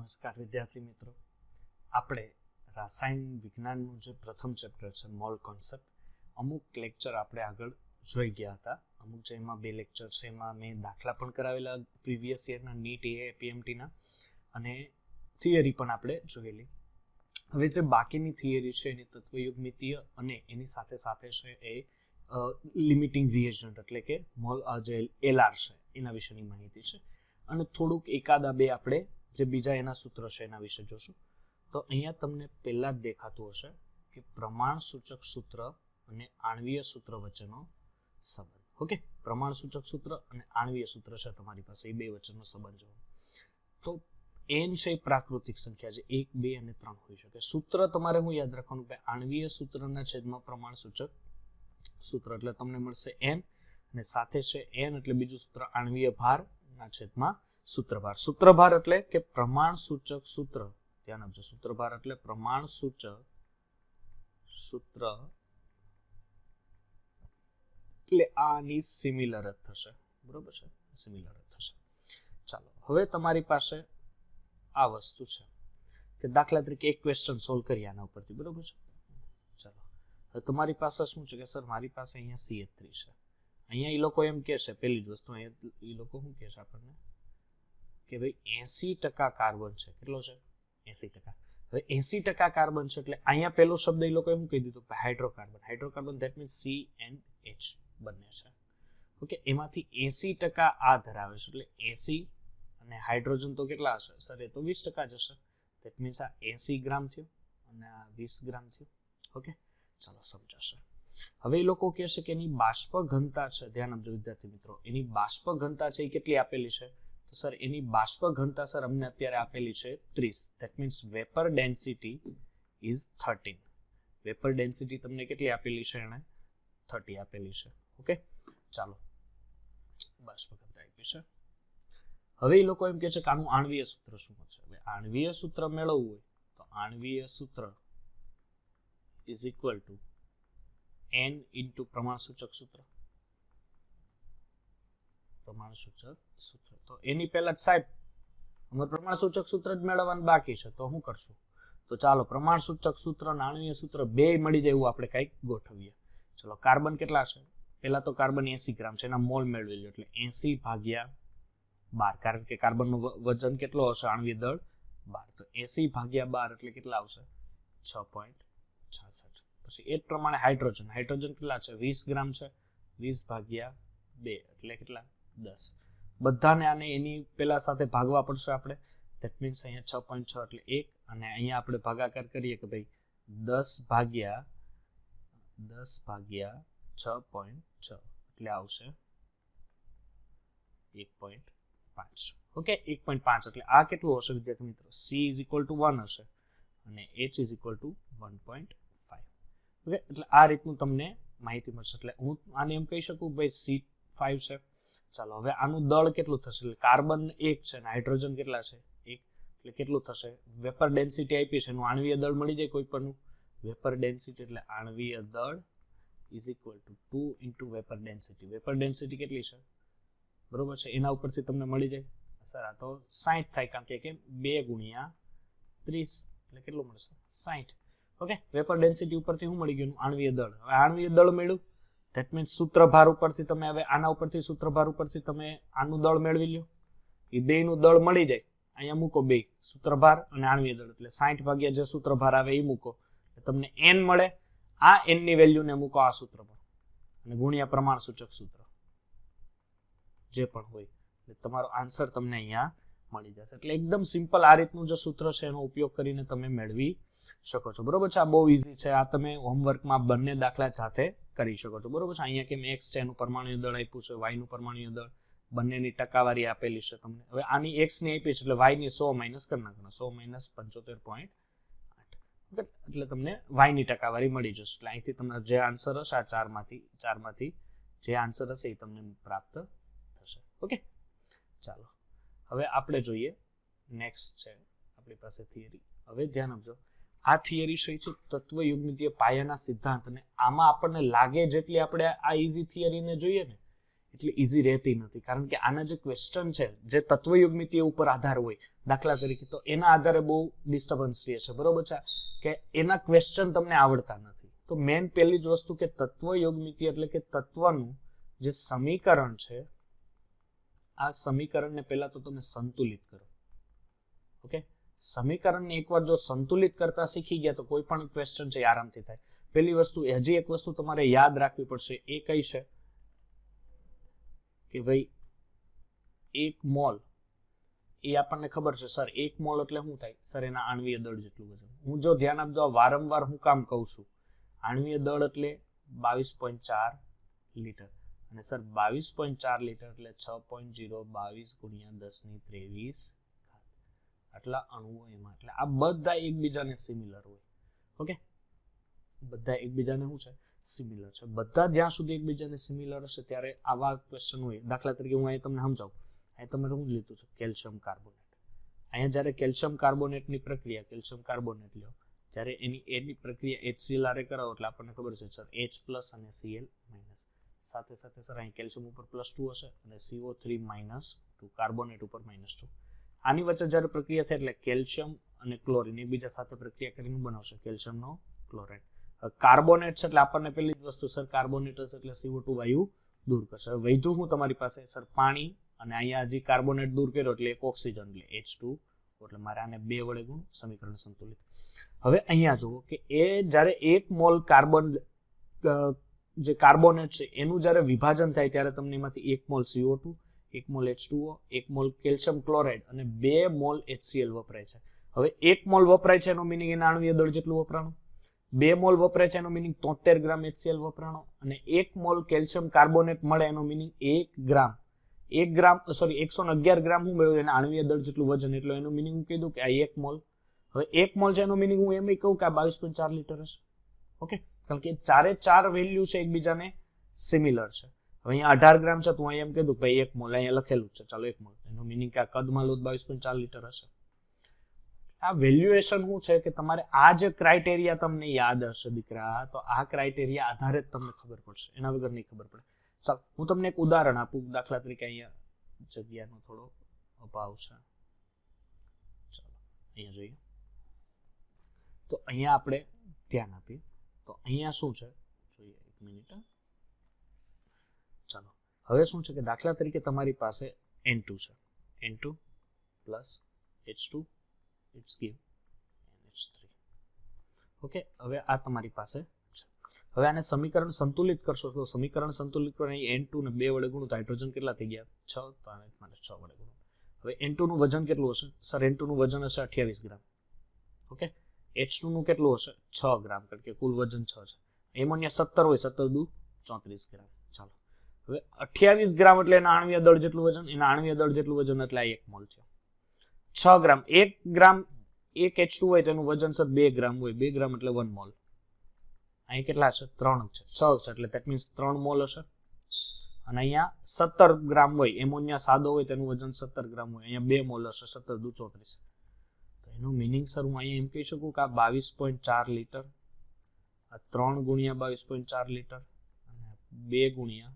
નમસ્કાર વિદ્યાર્થી મિત્રો, આપણે રાસાયણ વિજ્ઞાનનું જે પ્રથમ ચેપ્ટર છે મોલ કોન્સેપ્ટ, અમુક લેક્ચર આપણે આગળ જોઈ ગયા હતા. અમુક જે એમાં બે લેક્ચર છે એમાં મેં દાખલા પણ કરાવેલા પ્રીવિયસ યરના નીટ એપીએમટીના, અને થિયરી પણ આપણે જોયેલી. હવે જે બાકીની થિયરી છે એની તત્વયુગ્મિતીય અને એની સાથે સાથે છે એ લિમિટિંગ રિએજન્ટ એટલે કે મોલ જે એલઆર છે એના વિશેની માહિતી છે, અને થોડુંક એકાદા બે આપણે જે બીજા એના સૂત્ર છે એના વિશે જોશું. તો અહીંયા તમને પહેલા જ દેખાતું હશે કે પ્રમાણ સૂચક સૂત્ર અને આણ્વીય સૂત્ર વચ્ચેનો સંબંધ. ઓકે, પ્રમાણ સૂચક સૂત્ર અને આણ્વીય સૂત્ર છે તમારી પાસે, એ બે વચ્ચેનો સંબંધ જોવો. તો n છે એ પ્રાકૃતિક સંખ્યા છે, 1, 2 અને 3 હોઈ શકે. સૂત્ર તમારે હું યાદ રાખવાનું કે આણ્વીય સૂત્રના છેદમાં પ્રમાણ સૂચક સૂત્ર, એટલે તમને મળશે n, અને સાથે છે n એટલે બીજું સૂત્ર આણ્વીય ભાર ના છેદમાં સૂત્રભાર. સૂત્રભાર એટલે કે પ્રમાણ સૂચક સૂત્ર, ધ્યાન આપજો, સૂત્રભાર એટલે પ્રમાણ સૂચક સૂત્ર, એટલે આની સિમિલર જ થશે, બરોબર છે, સિમિલર જ થશે. ચાલો, હવે તમારી પાસે આ વસ્તુ છે કે દાખલા તરીકે એક ક્વેશ્ચન સોલ્વ કરીએ આના ઉપરથી, બરોબર છે. ચાલો, હવે તમારી પાસે શું છે કે સર મારી પાસે અહીંયા CH3 છે. અહીંયા એ લોકો એમ કે છે, પહેલી જ વસ્તુ અહીંયા એ લોકો શું કે છે આપણને કે ભાઈ 80% કાર્બન છે. કેટલો છે? 80%. હવે 80% કાર્બન છે એટલે અહીંયા પહેલો શબ્દ એ લોકો શું કહી દીધું કે hydrocarbon. Hydrocarbon that means CnH બંને છે. ઓકે, એમાંથી 80% આ ધરાવે છે, એટલે 80 અને હાઇડ્રોજન તો કેટલા હશે સર? એ તો 20% જ હશે. ધેટ મીન્સ આ 80 ગ્રામ થયું અને આ 20 ગ્રામ થયું. ઓકે, ચાલો સમજાશે. હવે એ લોકો કહે છે કે એની બાષ્પ ઘનતા છે, ધ્યાન આપજો વિદ્યાર્થી મિત્રો, એની બાષ્પ ઘનતા છે એ કેટલી આપેલી છે? તો સર એની બાષ્પ ઘનતા સર અમને અત્યારે આપેલી છે 30. That means vapour density is 13. Vapour density તમને કેટલી આપેલી છે? એને 30 આપેલી છે. ઓકે, ચાલો, બાષ્પ ઘનતા આપી છે. હવે એ લોકો એમ કહે છે કે આનું આણ્વીય સૂત્ર શું છે? હવે આણ્વીય સૂત્ર મેળવવું હોય તો આણ્વીય સૂત્ર is equal to n into પ્રમાણ સૂચક સૂત્ર. પ્રમાણ સૂચક સૂત્ર, તો એની પહેલા જ સાહેબ અમારે પ્રમાણ સૂચક સૂત્ર જ મેળવવાનું બાકી છે, તો શું કરશું? તો ચાલો પ્રમાણ સૂચક સૂત્ર અને આણ્વીય સૂત્ર બે મળી જાય એવું આપણે કંઈક ગોઠવીએ. ચલો, કાર્બન કેટલા છે? પહેલા તો કાર્બન 80 ગ્રામ છે, એના મોલ મેળવી લો, એટલે 80 ભાગ્યા 12, કારણ કે કાર્બનનું વજન કેટલો હશે આણ્વીય દળ? 12. તો 80 ભાગ્યા 12 એટલે કેટલા આવશે? 6.66. પછી એ જ પ્રમાણે હાઇડ્રોજન કેટલા છે? 20 ગ્રામ છે, 20 ભાગ્યા 2 એટલે કેટલા? 10. બધાને આને એની પેલા સાથે ભાગવા પડશે આપણે. ધેટ મીન્સ અહીંયા 6.6 એટલે 1, અને અહીંયા આપણે ભાગાકાર કરીએ કે ભાઈ 10 ભાગ્યા 6.6 એટલે આવશે 1.5. ઓકે, 1.5 એટલે આ કેટલું હશે વિદ્યાર્થી મિત્રો? C ઇઝ ઇક્વલ ટુ 1 હશે અને H is equal to 1.5. Okay, એટલે આ રીતનું તમને માહિતી મળશે. એટલે હું આને એમ કહી શકું ભાઈ C5 છે. ચાલો, હવે આનું દળ કેટલું થશે? એટલે કાર્બન 1 છે અને હાઇડ્રોજન કેટલા છે? 1, એટલે કેટલું થશે? વેપર ડેન્સિટી આપી છે, એનું આણ્વીય દળ મળી જાય કોઈ પરનું. વેપર ડેન્સિટી એટલે આણ્વીય દળ is equal to 2 into vapour density. Vapour density કેટલી છે? બરોબર છે, એના ઉપરથી તમને મળી જાય સર આ તો 60 થાય, કારણ કે 2 ગુણ્યા 30 એટલે કેટલું મળશે? 60. ઓકે, વેપર ડેન્સિટી ઉપરથી શું મળી ગયું? આણ્વીય દળ. હવે આણ્વીય દળ મળ્યું, ધેટ મીન્સ સૂત્રભાર ઉપરથી તમે હવે આના ઉપરથી સૂત્રભાર ઉપરથી તમે આનું દળ મેળવી લ્યો. એ બેયનું દળ મળી જાય, અહીંયા મૂકો બે, સૂત્રભાર અને આણ્વીય દળ, એટલે 60 ભાગ્યા જે સૂત્રભાર આવે એ મૂકો, તમને n મળે. આ n ની વેલ્યુને મૂકો આ સૂત્ર પર અને ગુણ્યા પ્રમાણ સૂચક સૂત્ર જે પણ હોય, એટલે તમારો આન્સર તમને અહીંયા મળી જશે. એટલે એકદમ સિમ્પલ આ રીતનું જે સૂત્ર છે એનો ઉપયોગ કરીને તમે મેળવી શકો છો. બરોબર છે, આ બહુ ઈઝી છે. આ તમે હોમવર્કમાં બંને દાખલા જાતે કરી શકો છો. બરોબર છે, અહીંયા કેમ x છે એનું પરમાણુ દળ આપ્યું છે, y નું પરમાણુ દળ, બંનેની ટકાવારી આપેલી છે તમને. હવે આની x ની આપી છે એટલે y ની 100 માઇનસ કરી નાખવાનો, 100 માઇનસ 75.8. એટલે તમને y ની ટકાવારી મળી જશે. એટલે અહીંથી તમને જે આન્સર હશે આ ચારમાંથી જે આન્સર હશે એ તમને પ્રાપ્ત થશે. ઓકે, ચાલો હવે આપણે જોઈએ નેક્સ્ટ છે આપણી પાસે થિયરી. હવે ધ્યાન આપજો, આ થિયરી શું છે? તત્વયુગ્મિતીય પાયાના સિદ્ધાંત. અને આમાં આપણને લાગે જેટલી આપણે આ ઈઝી થિયરીને જોઈએ ને એટલી ઈઝી રહેતી નથી, કારણ કે આના જે ક્વેશ્ચન છે જે તત્વયુગ્મિતિ ઉપર આધાર હોય, દાખલા તરીકે, તો એના આધારે બહુ ડિસ્ટર્બન્સ રહે છે, બરોબર છે, કે એના ક્વેશ્ચન તમને આવડતા નથી. તો મેન પહેલી જ વસ્તુ કે તત્વયુગ્મિતિ એટલે કે તત્વનું જે સમીકરણ છે, આ સમીકરણને પહેલા તો તમે સંતુલિત કરો. ઓકે, સમીકરણને એકવાર જો સંતુલિત કરતા શીખી ગયા તો કોઈ પણ ક્વેશ્ચન છે આરામથી થાય. પહેલી વસ્તુ, હજી એક વસ્તુ તમારે યાદ રાખવી પડશે, એ કઈ છે કે ભાઈ 1 મોલ, એ આપણને ખબર છે સર 1 મોલ એટલે શું થાય સર, એના આણ્વીય દળ જેટલું વજન. હું જો ધ્યાન આપજો, વારંવાર હું કામ કહું છું, આણ્વીય દળ એટલે 22.4 લીટર, અને સર 22.4 લીટર એટલે 6.022 ગુણ્યા 10⁻23 આટલા અણુઓ એમાં. એટલે આ બધા એકબીજાને સિમિલર હોય. ઓકે, બધા એકબીજાને શું છે, સિમિલર છે. બધા જ્યાં સુધી એકબીજાને સિમિલર હશે ત્યારે આવા ક્વેશ્ચન હોય. દાખલા તરીકે હું અહીં તમને સમજાવું, અહીં તમે શું લીધું છે, કેલ્શિયમ કાર્બોનેટ. અહીંયા જ્યારે કેલ્શિયમ કાર્બોનેટની પ્રક્રિયા, કેલ્શિયમ કાર્બોનેટ લ્યો, ત્યારે એની પ્રક્રિયા HCl આરે કરાવો એટલે આપણને ખબર છે સર H+ અને Cl-, સાથે સાથે સર અહીં કેલ્શિયમ ઉપર +2 હશે અને CO3-2 કાર્બોનેટ ઉપર -2. આની વચ્ચે જ્યારે પ્રક્રિયા થાય એટલે કેલ્શિયમ અને ક્લોરીન એકબીજા સાથે પ્રક્રિયા કરીને બનાવશે કેલ્શિયમનો ક્લોરાઇડ. કાર્બોનેટ છે એટલે આપણને પહેલી જ વસ્તુ સર કાર્બોનેટ હશે એટલે CO2 વાયુ દૂર કરશે. વૈધું હું તમારી પાસે સર પાણી, અને અહીંયા હજી કાર્બોનેટ દૂર કર્યો એટલે એક ઓક્સિજન એટલે H2, એટલે મારે આને 2 વડે ગુણ, સમીકરણ સંતુલિત. હવે અહીંયા જુઓ કે એ જ્યારે 1 મોલ કાર્બન જે કાર્બોનેટ છે એનું જ્યારે વિભાજન થાય ત્યારે તમને એમાંથી 1 mall CO2, 1 mall H2O, 1 mall calcium chloride અને 2 મોલ HCl વપરાય છે. હવે 1 મોલ વપરાય છે એનો મિનિંગ એના આણ્વીય દળ જેટલું વપરાણું, 2 મોલ વપરાય છે એનો મિનિંગ 73 ગ્રામ HCl વપરાણો, અને 1 મોલ કેલ્શિયમ કાર્બોનેટ મળે એનો મિનિંગ 1 ગ્રામ 111 ગ્રામ હું મેળવ્યું એના આણ્વીય દળ જેટલું વજન, એટલે એનું મિનિંગ હું કીધું કે આ 1 મોલ. હવે 1 મોલ છે એનો મિનિંગ હું એમ કહું કે આ 22.4 લીટર હશે. ઓકે, કારણ કે ચારે ચાર વેલ્યુ છે એકબીજાને સિમિલર છે. હવે અહીંયા 18 ગ્રામ છે તો હું એમ કીધું ભાઈ 1 મોલ, અહીંયા લખેલું છે, ચાલો 1 મોલ, એનું મિનિંગ કે આ કદમાં લો 22.4 લીટર હશે. આ વેલ્યુએશન શું છે કે તમારે આ જે ક્રાઇટેરિયા તમને યાદ હશે દીકરા, તો આ ક્રાઇટેરિયા આધારે જ તમને ખબર પડશે, એના વગર નહીં ખબર પડે. ચાલો હું તમને એક ઉદાહરણ આપું. દાખલા તરીકે અહીંયા જગ્યાનો થોડો અભાવ છે, ચાલો અહીંયા જોઈએ. તો અહીંયા આપણે ધ્યાન આપીએ, તો અહીંયા શું છે જોઈએ, 1 મિનિટ. ચાલો હવે શું છે કે દાખલા તરીકે તમારી પાસે N2 છે, N2 plus H2 it's give NH3. Okay, હવે આ તમારી પાસે છે. હવે આને સમીકરણ સંતુલિત કરશો તો સમીકરણ સંતુલિત કરો, N2 ને 2 વડે ગુણો તો હાઇડ્રોજન કેટલા થઈ ગયા 6, તો આને માટે 6 વડે ગુણો. હવે N2 નું વજન કેટલું હશે સર, N2 નું વજન હશે 28 ગ્રામ. ઓકે, H2 નું કેટલું હશે 6 ગ્રામ, કારણ કે કુલ વજન 6 છે. એમોનિયા 17 હોય, 17 દુ 34 ગ્રામ. ચાલો હવે 28 ગ્રામ એટલે એના આણ્વીય દળ જેટલું વજન, એના આણ્વીય દળ જેટલું વજન એટલે આ 1 મોલ છે. 6 ગ્રામ, 1 ગ્રામ 1 H2 હોય તેનું વજન સર 2 ગ્રામ હોય, 2 ગ્રામ એટલે 1 મોલ. અહીં કેટલા છે 3 છે, 6 છે એટલે ધેટ મીન્સ 3 મોલ હશે. અને અહીંયા 17 ગ્રામ હોય, એમોનિયા સાદો હોય તેનું વજન 17 ગ્રામ હોય, અહીંયા 2 મોલ હશે, 17 દુ 34. તો એનું મિનિંગ સર હું અહીંયા એમ કહી શકું કે આ 22.4 લીટર, આ 3 ગુણ્યા 22.4 લીટર અને 2 ગુણ્યા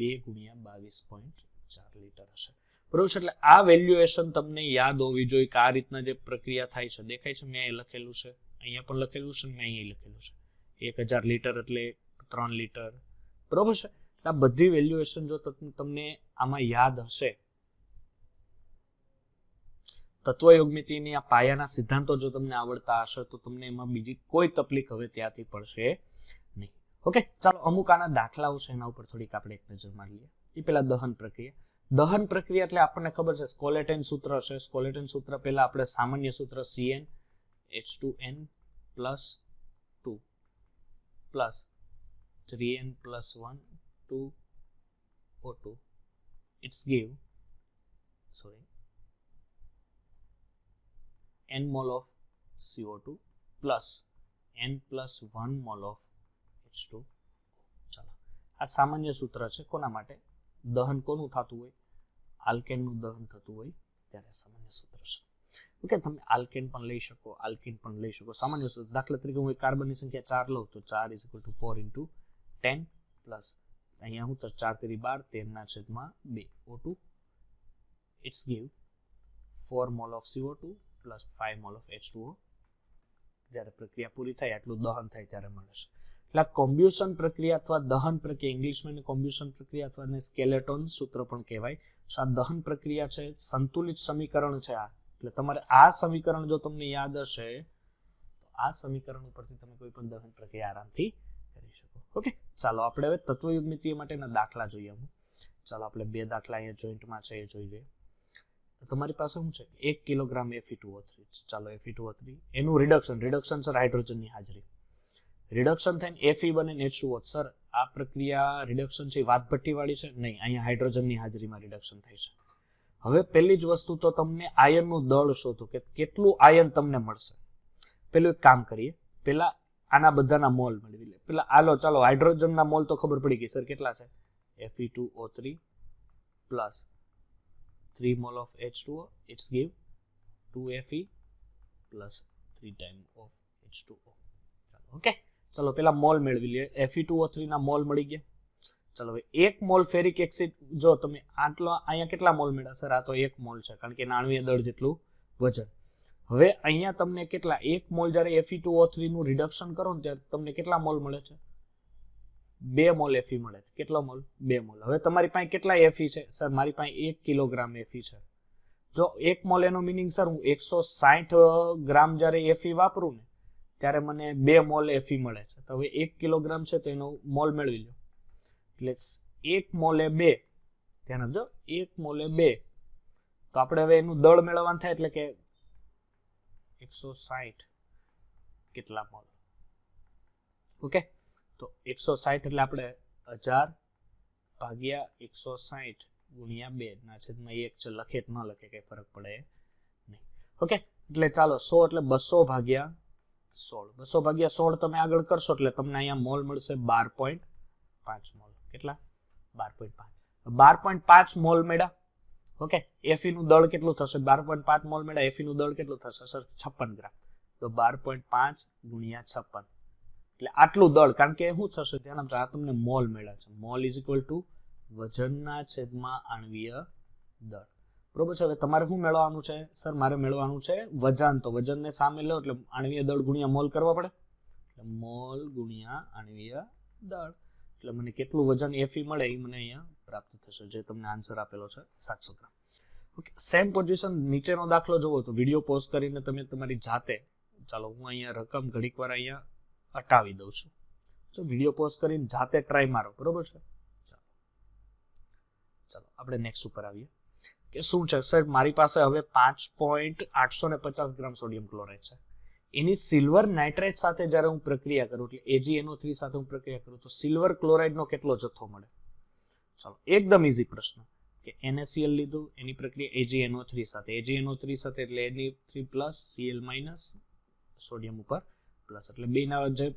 22.4 લીટર હશે, બરોબર છે. એટલે આ વેલ્યુએશન તમને યાદ હોવી જોઈએ કે આ રીતના જે પ્રક્રિયા થાય છે, દેખાય છે મેં અહીં લખેલું છે, અહીંયા પણ લખેલું છે, મેં અહીં લખેલું છે 1000 લીટર એટલે 3 લીટર, બરોબર છે. આ બધી વેલ્યુએશન જો તમને આમાં યાદ હશે, તત્વયુગ્મિતિની આ પાયાના સિદ્ધાંતો જો તમને આવડતા હશે તો તમને એમાં બીજી કોઈ તકલીફ હવે ત્યાંથી પડશે નહીં. ઓકે, ચાલો અમુક આના દાખલાઓ છે એના ઉપર થોડીક આપણે એક નજર મારી લઈએ. એ પહેલા દહન પ્રક્રિયા. દહન પ્રક્રિયા એટલે આપણને ખબર છે સ્કોલેટન સૂત્ર હશે. સ્કોલેટન સૂત્ર પહેલા આપણે સામાન્ય સૂત્ર CnH2n + 2 + 3n + 1 2O2 it's give n mole of CO2 plus n + 1 mole of H2. ચાલો આ સામાન્ય સૂત્ર છે કોના માટે, દહન કોનું થતું હોય, આલ્કેનનું દહન થતું હોય ત્યારે સામાન્ય સૂત્ર છે. ઓકે, તમે આલ્કેન પણ લઈ શકો, આલ્કીન પણ લઈ શકો, સામાન્ય સૂત્ર. દાખલા તરીકે હું કાર્બનની સંખ્યા 4 લઉં તો 4 = 4 × 10 પ્લસ અહીંયા હું તો 4 તેરી 12 13/2 O2 it's give 4 mole of CO2 plus 5 mole of H2O જ્યારે પ્રક્રિયા પૂરી થાય આટલું દહન થાય ત્યારે મળે છે. એટલે કોમ્બ્યુશન પ્રક્રિયા અથવા દહન પ્રક્રિયા ઇંગ્લિશમાં કોમ્બ્યુશન પ્રક્રિયા અથવા સ્કેલેટોન સૂત્ર પણ કહેવાય. આ દહન પ્રક્રિયા છે, સંતુલિત સમીકરણ છે આ. એટલે તમારે આ સમીકરણ જો તમને યાદ હશે તો આ સમીકરણ ઉપરથી તમે કોઈ પણ દહન પ્રક્રિયા આરામથી કરી શકો. ઓકે, ચાલો આપણે હવે તત્વયુગ્મિતીય માટેના દાખલા જોઈએ. ચાલો આપણે 2 દાખલા અહીંયા જોઈન્ટમાં છે એ જોઈ લઈએ. તમારી પાસે શું છે 1 કિલોગ્રામ Fe2O3. ચાલો Fe2O3 એનું રિડક્શન સર હાઇડ્રોજનની હાજરી. રિડક્શન થઈને Fe બને H2O. સર આ પ્રક્રિયા રિડક્શન છે વાતભટ્ટી વાળી છે? નહીં, અહીંયા હાઇડ્રોજનની હાજરીમાં રિડક્શન થાય છે. હવે પહેલી જ વસ્તુ તો તમને આયનનું દળ શોધો કે કેટલું આયન તમને મળશે. પેલું એક કામ કરીએ, પેલા આના બધાના મોલ મેળવી લે. પેલા આલો ચાલો હાઇડ્રોજનના મોલ તો ખબર પડી ગઈ સર કેટલા છે. Fe2O3 plus 3 mol of H2O, it's give 2Fe plus 3 times of H2O. ચાલો ઓકે, ચાલો પેલા મોલ મેળવી લઈએ. Fe2O3 ના મોલ મળી ગયા. ચાલો હવે 1 મોલ ફેરિક એસિડ જો તમે આટલો અહીંયા કેટલા મોલ મળ્યા સર? આ તો 1 મોલ છે કારણ કે આણ્વીય દળ જેટલું વજન. હવે અહીંયા તમને કેટલા 1 મોલ જ્યારે Fe2O3 નું રિડક્શન કરો ને ત્યારે તમને કેટલા મોલ મળે છે? 2 મોલ Fe મળે છે. કેટલો મોલ? 2 મોલ. હવે તમારી પાસે કેટલા Fe છે? સર મારી પાસે 1 કિલોગ્રામ Fe છે. જો 1 મોલ એનો મીનિંગ સર હું 160 ગ્રામ જ્યારે Fe વાપરું ને ત્યારે મને 2 મોલ Fe મળે છે. તો હવે 1 કિલોગ્રામ છે તો એનો મોલ મેળવી લો. એટલે 1 મોલે 2, ધ્યાન આપજો 1 મોલે 2. તો આપણે હવે એનું દળ મેળવવાનું થાય એટલે કે 160 કેટલા મોલ? ઓકે, તો 160 એટલે આપણે 1000 ભાગ્યા 160 ગુણ્યા 2 ના છેદમાં 1 છે. લખે કે ન લખે કઈ ફરક પડે નહીં. ઓકે, એટલે ચાલો 100 એટલે 200 ભાગ્યા 16. 200 ભાગ્યા 16 તમે આગળ કરશો એટલે તમને અહીંયા મોલ મળશે 12.5 મોલ. કેટલા? 12.5. 12.5 મોલ મેળા. ઓકે, Fe નું દળ કેટલું થશે? 12.5 મોલ મેળા. Fe નું દળ કેટલું થશે સર? 56 ગ્રામ. તો 12.5 ગુણ્યા 56 એટલે આટલું દળ. કારણ કે શું થશે ધ્યાન આપજો, આ તમને મોલ મળ્યા છે. મોલ ઇઝ ઇક્વલ ટુ વજનના છેદમાં આણ્વીય દળ. બરોબર છે. હવે તમારે શું મેળવવાનું છે સર? મારે મેળવવાનું છે વજન. તો વજનને સામે લો એટલે આણ્વીય દળ ગુણ્યા મોલ કરવા પડે. એટલે મોલ ગુણ્યા આણ્વીય દળ એટલે મને કેટલું વજન Fe મળે એ મને અહીંયા પ્રાપ્ત થશે, જે તમને આન્સર આપેલો છે 700 ગ્રામ. ઓકે, સેમ પોઝિશન નીચેનો દાખલો જોવો તો વિડીયો પોઝ કરીને તમે તમારી જાતે, ચાલો હું અહીંયા રકમ ઘડીક વાર અહીંયા હટાવી દઉં છું. તો વિડીયો પોઝ કરીને જાતે ટ્રાય મારો. બરોબર છે. ચાલો આપણે નેક્સ્ટ ઉપર આવીએ કે શું છે સર મારી પાસે હવે 5.850 ગ્રામ સોડિયમ ક્લોરાઇડ છે. એની સિલ્વર નાઇટ્રેટ સાથે જ્યારે હું પ્રક્રિયા કરું એટલે AgNO3 સાથે હું પ્રક્રિયા કરું તો સિલ્વર ક્લોરાઇડનો કેટલો જથ્થો મળે? ચાલો એકદમ ઈઝી પ્રશ્ન કે NaCl લીધું, એની પ્રક્રિયા AgNO3 સાથે એટલે Na3 plus Cl minus sodium ઉપર પ્લસ એટલે બેના જે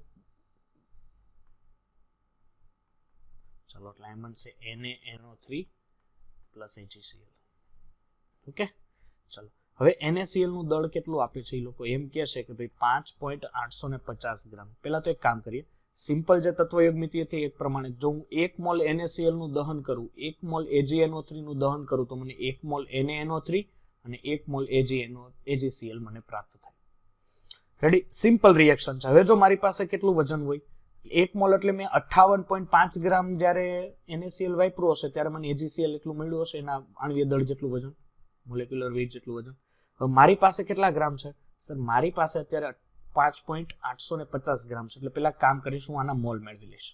ચાલો એટલે એમ છે NaNO3 પ્લસ AgCl. ઓકે, ચાલો હવે NaCl નું દળ કેટલું આપે છે એ લોકો એમ કહે છે કે ભાઈ 5.850 ગ્રામ. પહેલા તો એક કામ કરીએ, સિમ્પલ જે તત્વયુગ્મિતીય છે એ પ્રમાણે જો હું 1 મોલ NaCl નું દહન કરું, 1 મોલ AgNO3 નું દહન કરું તો મને 1 મોલ NaNO3 અને 1 મોલ AgCl મને પ્રાપ્ત થાય. રેડી? સિમ્પલ રિએક્શન છે. હવે જો મારી પાસે કેટલું વજન હોય 1 મોલ એટલે મેં 58.5 ગ્રામ જ્યારે NaCl વાપર્યું હશે ત્યારે મને AgCl એટલું મળ્યું હશે, એના આણ્વીય દળ જેટલું વજન, મોલેક્યુલર વેઇટ જેટલું વજન. હવે મારી પાસે કેટલા ગ્રામ છે સર? મારી પાસે અત્યારે 5.850 ગ્રામ છે. એટલે પેલા કામ કરીશું, આના મોલ મેળવી લઈશ.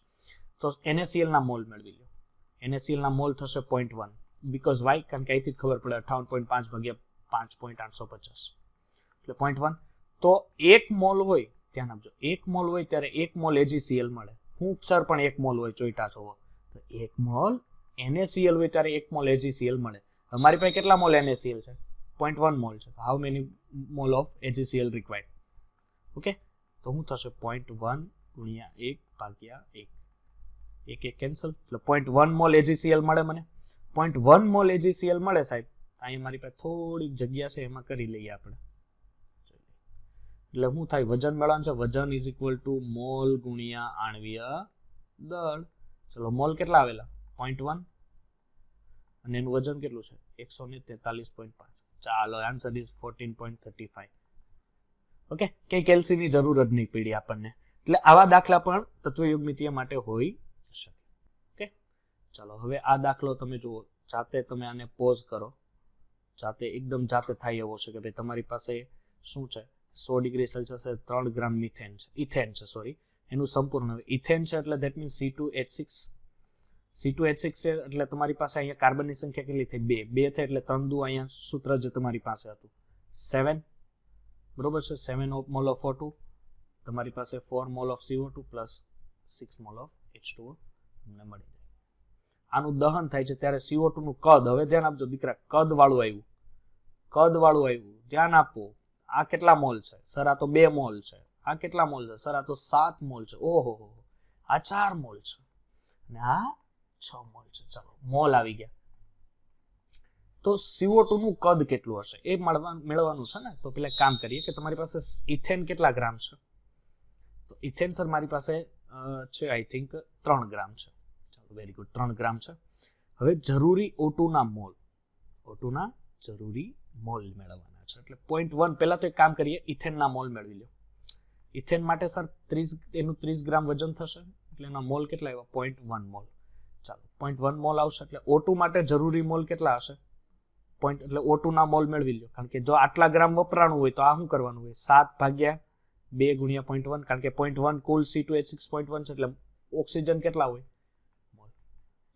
તો NaCl ના મોલ મેળવી લો. NaCl ના મોલ થશે 0.1 બીકોઝ વાય? કારણ કે અહીંથી ખબર પડે 58.5 ભાગ્યા 5.850 એટલે 0.1. તો 1 મોલ હોય, ધ્યાન આપજો, 1 મોલ હોય ત્યારે 1 મોલ AgCl મળે. હું સર પણ 1 મોલ હોય ચોઈટા છો તો 1 મોલ NaCl હોય ત્યારે 1 મોલ AgCl મળે. અમારી પાસે કેટલા મોલ NaCl છે? 0.1 મોલ છે. How many mall of AgCl required? Okay, તો શું થશે 0.1 ગુણ્યા 1 ભાગ્યા 1, 1 કેન્સલ એટલે 0.1 મોલ AgCl મળે મને. 0.1 મોલ AgCl મળે સાહેબ. અહીં મારી પાસે થોડીક જગ્યા છે એમાં કરી લઈએ આપણે. એટલે શું થાય? વજન મેળવવાનું છે. વજન ઇઝ ઇક્વલ ટુ મોલ ગુણ્યા આણ્વીય દળ. ચલો મોલ કેટલા આવેલા 0.1 અને એનું વજન કેટલું છે 143.5. ચાલો આન્સર ઇઝ 14.35. ઓકે, કઈ કેલ્સીની જરૂર જ નહીં પડી આપણને. એટલે આવા દાખલા પણ તત્વયુગ્મિતીય માટે હોઈ શકે. ઓકે, ચાલો હવે આ દાખલો તમે જુઓ, જાતે તમે આને પોઝ કરો, જાતે એકદમ જાતે થાય એવો છે કે ભાઈ તમારી પાસે શું છે 100 ડિગ્રી સેલ્સિયસ 3 ગ્રામ મિથેન છે, ઇથેન છે સોરી, એનું સંપૂર્ણ. હવે ઇથેન છે એટલે ધેટ મીન્સ C2H6 છે એટલે તમારી પાસે અહીંયા કાર્બનની સંખ્યા કેટલી થઈ 2 થઈ એટલે 3 દુ અહીંયા સૂત્ર જે તમારી પાસે હતું 7, બરોબર છે. 7 મોલ ઓફ O2, તમારી પાસે 4 mole of CO2 plus 6 mall of H2O તમને મળી જાય. આનું દહન થાય છે ત્યારે CO2 નું કદ, હવે ધ્યાન આપજો દીકરા, કદ વાળું આવ્યું, ધ્યાન આપો. આ કેટલા મોલ છે સર? આ તો 2 મોલ છે. આ કેટલા મોલ છે સર? આ તો 7 મોલ છે. ઓહો, આ 4 મોલ છે અને આ 6 મોલ છે. ચાલો મોલ આવી ગયા. તો CO2 નું કદ કેટલું હશે એ મેળવવાનું છે ને. તો પેલા કામ કરીએ કે તમારી પાસે ઇથેન કેટલા ગ્રામ છે? તો ઇથેન સર મારી પાસે છે આઈ થિંક 3 ગ્રામ છે. ચાલો વેરી ગુડ, 3 ગ્રામ છે. હવે જરૂરી O2 ના મોલ, જરૂરી મોલ મેળવવાના છે એટલે 0.1. પહેલા તો એક કામ કરીએ, ઇથેન ના મોલ મેળવી લો. ઇથેન માટે સર 30 ગ્રામ વજન થશે એટલે એના મોલ કેટલા આવ્યા 0.1 મોલ. ચાલો 0.1 મોલ આવશે એટલે O2 માટે જરૂરી મોલ કેટલા હશે? એટલે O2 ના મોલ મેળવી લો, કારણ કે જો આટલા ગ્રામ વપરાણું હોય તો આ શું કરવાનું હોય 7/2 ગુણ્યા 0.1, કારણ કે 0.1 કુલ C2H6 0.1 છે એટલે ઓક્સિજન કેટલા હોય મોલ.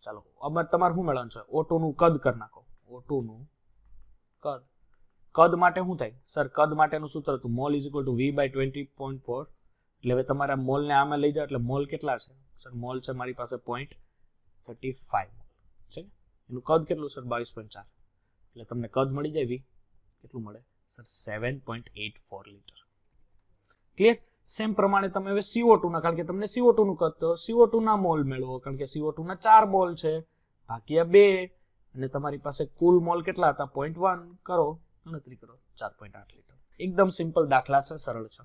ચાલો હવે તમારે શું મેળવવાનું છે? O2 નું કદ કરી નાખો. O2 નું કદ માટે શું થાય સર? કદ માટેનું સૂત્ર હતું mall is equal to V/20.4. એટલે હવે તમારા મોલને આમાં લઈ જાઓ એટલે મોલ કેટલા છે સર? મોલ છે મારી પાસે 0.35 મોલ છે. એનું કદ કેટલું સર? 22.4. એટલે તમને કદ મળી જાય V કેટલું મળે સર? 7.84 લીટર. ક્લિયર? સેમ પ્રમાણે તમે હવે CO2 ના, કારણ કે તમને CO2 નું કદ, તો CO2 ના મોલ મેળવો, કારણ કે CO2 ના 4 મોલ છે ભાગ્યા 2 અને તમારી પાસે કુલ મોલ કેટલા હતા 0.1. કરો ગણતરી કરો 4.8 લીટર. એકદમ સિમ્પલ દાખલા છે, સરળ છે.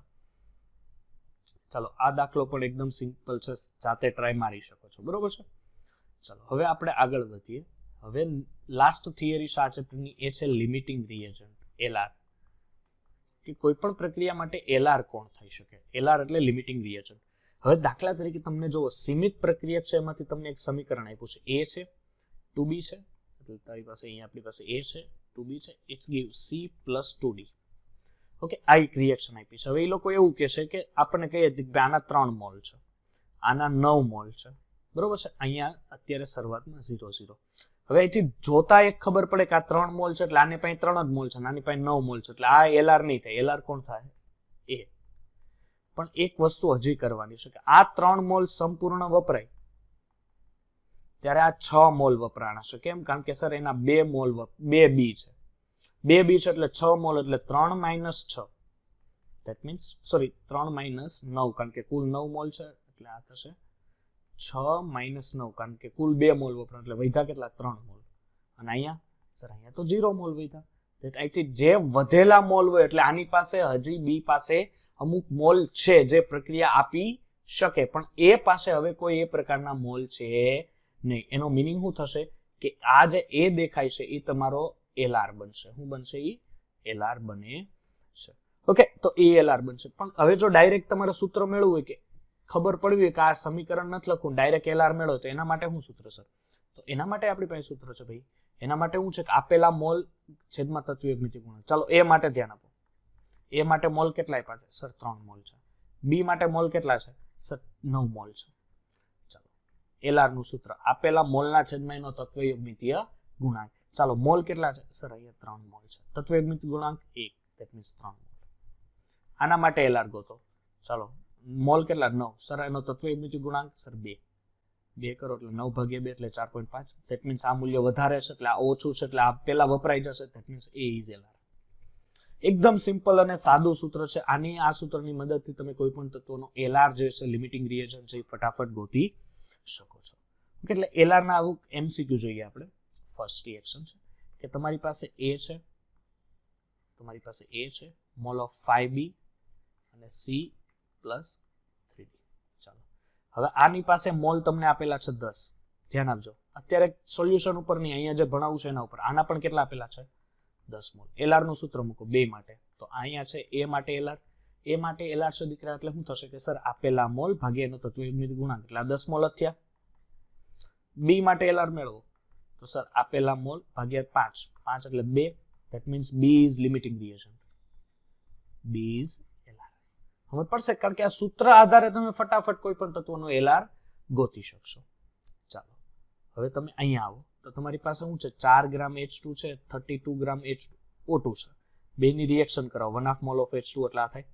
ચાલો આ દાખલો પણ એકદમ સિમ્પલ છે, જાતે ટ્રાય મારી શકો છો, બરોબર છે. ચાલો હવે આપણે આગળ વધીએ. હવે લાસ્ટ થિયરી છે આ ચેપ્ટરની, એ છે લિમિટિંગ રિએજન્ટ LR. કે કોઈ પણ પ્રક્રિયા માટે LR કોણ થઈ શકે? LR એટલે લિમિટિંગ રિએજન્ટ. હવે દાખલા તરીકે તમને જો સીમિત પ્રક્રિયા છે એમાંથી તમને એક સમીકરણ આપ્યું છે, A છે 2B છે, એટલે તારી પાસે અહીંયા આપણી પાસે A છે 2B છે, it's give C + 2D. Okay, આ એક રિએક્શન આપી છે. હવે એ લોકો એવું કહે છે કે આપણને કહીએ કે આના 3 મોલ છે, આના 9 મોલ છે, બરોબર છે. અહીંયા અત્યારે શરૂઆતમાં 0 0. હવે અહીંથી જોતા એક ખબર પડે કે આ 3 મોલ છે એટલે આની પાસે 3 જ મોલ છે, આની પાસે 9 મોલ છે, એટલે આ LR નહીં થાય. LR કોણ થાય? A. પણ એક વસ્તુ હજી કરવાની છે કે આ 3 મોલ સંપૂર્ણ વપરાય ત્યારે આ 6 મોલ વપરાણા છે. કેમ? કારણ કે સર એના 2 મોલ 2 B છે, 2 B છે એટલે 6 મોલ, એટલે 3 - 6 ધેટ મીન્સ સોરી 3 - 9, કારણ કે કુલ 9 મોલ છે એટલે આ થશે 6 - 9, કારણ કે કુલ 2 મોલ વપરાણ એટલે વધ્યા કેટલા 3 મોલ. અને અહીંયા સર અહીંયા તો 0 મોલ વધ્યા. અહીંથી જે વધેલા મોલ હોય એટલે આની પાસે હજી B પાસે અમુક મોલ છે જે પ્રક્રિયા આપી શકે, પણ એ પાસે હવે કોઈ એ પ્રકારના મોલ છે નહીં. એનો મિનિંગ શું થશે કે આ જે A દેખાય છે એ તમારો LR બનશે. શું બનશે? એ LR બને છે. ઓકે, તો એ LR બનશે. પણ હવે જો ડાયરેક્ટ તમારે સૂત્ર મેળવવું હોય, કે ખબર પડવી હોય કે આ સમીકરણ નથી લખવું, ડાયરેક્ટ LR મેળવો, તો એના માટે શું સૂત્ર સર? તો એના માટે આપણી પાસે સૂત્ર છે ભાઈ. એના માટે શું છે કે આપેલા મોલ છેદમાં તત્વયુગ્મિત ગુણાંક. ચાલો A માટે ધ્યાન આપો. A માટે મોલ કેટલા આપ્યા છે સર? 3 મોલ છે. B માટે મોલ કેટલા છે સર? 9 મોલ છે. ચાલો LR નું સૂત્ર આપેલા મોલના છેદમાં એનો તત્વયુગ્મિતીય ગુણાંક. ચાલો મોલ કેટલા છે સર? અહીંયા 3 મોલ છે. તત્વયુગ્મિત ગુણાંક 1, ધેટ મીન્સ 3 મોલ. આના માટે LR ગોતો. ચાલો મોલ કેટલા? 9. સર એનો તત્વયુગ્મિત ગુણાંક સર 2. 2 કરો એટલે 9/2 એટલે 4.5. ધેટ મીન્સ આ મૂલ્ય વધારે છે એટલે આ ઓછું છે એટલે આ પેલા વપરાઈ જશે. That means A is LR. એકદમ સિમ્પલ અને સાદું સૂત્ર છે. આ સૂત્રની મદદથી તમે કોઈ પણ તત્વનો LR જે છે લિમિટિંગ રિએજન્ટ છે એ ફટાફટ ગોતી શકો છો. ઓકે, એટલે LR ના આવું MCQ જોઈએ આપણે. ફર્સ્ટ રિએક્શન છે કે તમારી પાસે A છે, મોલ ઓફ 5B અને C + 3D. ચાલો હવે આની પાસે મોલ તમને આપેલા છે 10. ધ્યાન આપજો, અત્યારે સોલ્યુશન ઉપર નહીં, અહીંયા જે ભણાવું છે એના ઉપર. આના પણ કેટલા આપેલા છે? 10 મોલ. એલઆર નું સૂત્ર મૂકો 2 માટે. તો અહીંયા છે એ માટે એલઆર, એ માટે એલઆર છે દીકરા, એટલે શું થશે કે સર આપેલા મોલ ભાગ્યા એનો તત્વયુગ્મિત ગુણાંક, એટલે આ 10 મોલ જ થયા. બી માટે એલઆર મેળવો તો સર આપેલા મોલ ભાગ્યા 5 એટલે 2, that means B is limiting reagent. B is LR. હવે પડશે, કારણ કે આ સૂત્ર આધારે તમે ફટાફટ કોઈ પણ તત્વનો એલઆર ગોતી શકશો. ચાલો હવે તમે અહીંયા આવો તો તમારી પાસે શું છે? 4 ગ્રામ H2 છે, 32 ગ્રામ O2 છે. બેની રિએક્શન કરાવો, 1/2 મોલ ઓફ H2 એટલે આ થાય.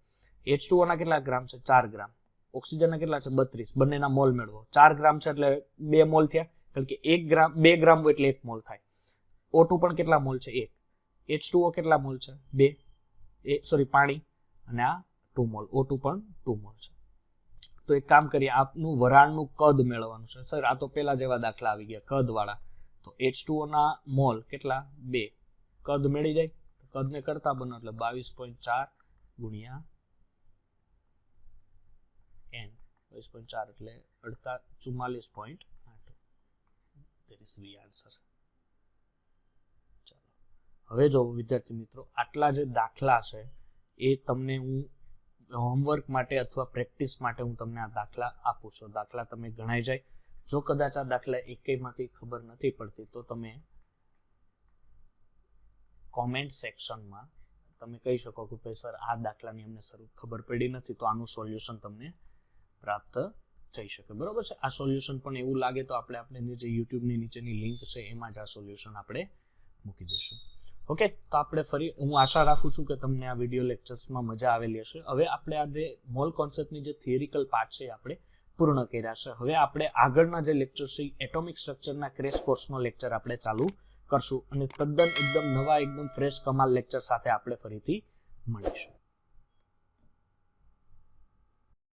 H2O ના કેટલા ગ્રામ છે? 4 ગ્રામ. ઓક્સિજનના કેટલા છે? 32. બંનેના મોલ મેળવો. 4 ગ્રામ છે એટલે 2 મોલ થયા, કારણ કે 2 ગ્રામ એટલે 1 મોલ થાય. O2 પણ કેટલા મોલ છે? 1. H2O કેટલા મોલ છે? 2. પાણી, અને આ 2 મોલ. O2 પણ 2 મોલ છે. તો એક કામ કરીએ, આપનું વરાળનું કદ મેળવવાનું છે. સર આ તો પેલા જેવા દાખલા આવી ગયા કદ વાળા. તો H2O ના મોલ કેટલા? 2. કદ મેળી જાય, કદને કરતા બનો એટલે 22.4 ગુણ્યા n. 22.4 એટલે 44.8. That is the answer. ચાલો હવે જો વિદ્યાર્થી મિત્રો, આટલા જે દાખલા છે એ તમને હું હોમવર્ક માટે અથવા પ્રેક્ટિસ માટે હું તમને આ દાખલા આપું છું. દાખલા તમે ગણાઈ જાય. જો કદાચ આ દાખલા એકમાંથી ખબર નથી પડતી તો તમે કોમેન્ટ સેક્શનમાં તમે કહી શકો કે ભાઈ સર આ દાખલાની અમને ખબર પડી નથી, તો આનું સોલ્યુશન તમને પ્રાપ્ત થઈ શકે. બરોબર છે. આ સોલ્યુશન પણ એવું લાગે તો આપણે જે યુટ્યુબની નીચેની લિંક છે એમાં જ આ સોલ્યુશન આપણે મૂકી દઈશું. ઓકે, તો આપણે ફરી, હું આશા રાખું છું કે તમને આ વિડીયો લેક્ચર્સમાં મજા આવેલી હશે. હવે આપણે આ જે મોલ કોન્સેપ્ટની જે થિયરિકલ પાર્ટ છે એ આપણે પૂર્ણ કર્યા છે. હવે આપણે આગળના જે લેક્ચર છે એટોમિક સ્ટ્રક્ચરના ક્રેશ કોર્સનો લેક્ચર આપણે ચાલુ કરશું, અને તદ્દન એકદમ નવા, એકદમ ફ્રેશ કમાલ લેક્ચર સાથે આપણે ફરીથી મળીશું.